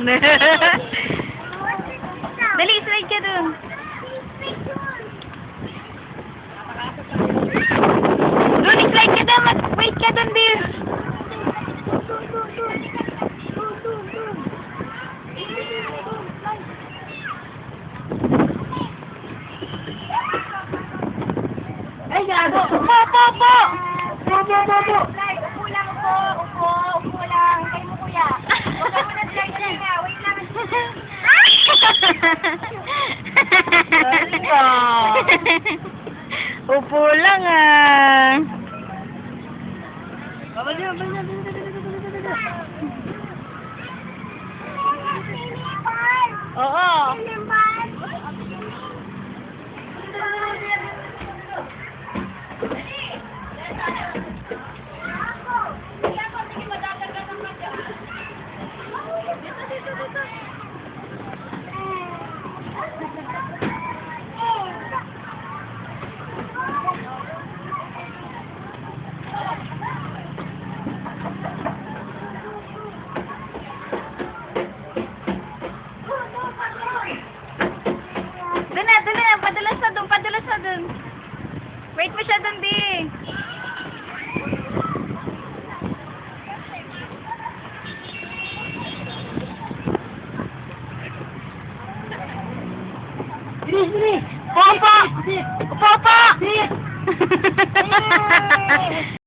Dali, slide ka dun. Dun, slide ka dun. Wait ka dun, Bill. Ay, gago! Upo, upo, upo. Upo! Upo lang po. Upo lang. Kayo mo kuya. Huwag ka muna slide na. Wait lang. Upo lang ah. Babalik. Oo. Doon na, padulas na dun. Wait mo siya dun, Bi. Bilis! Opo! Opo! Opo!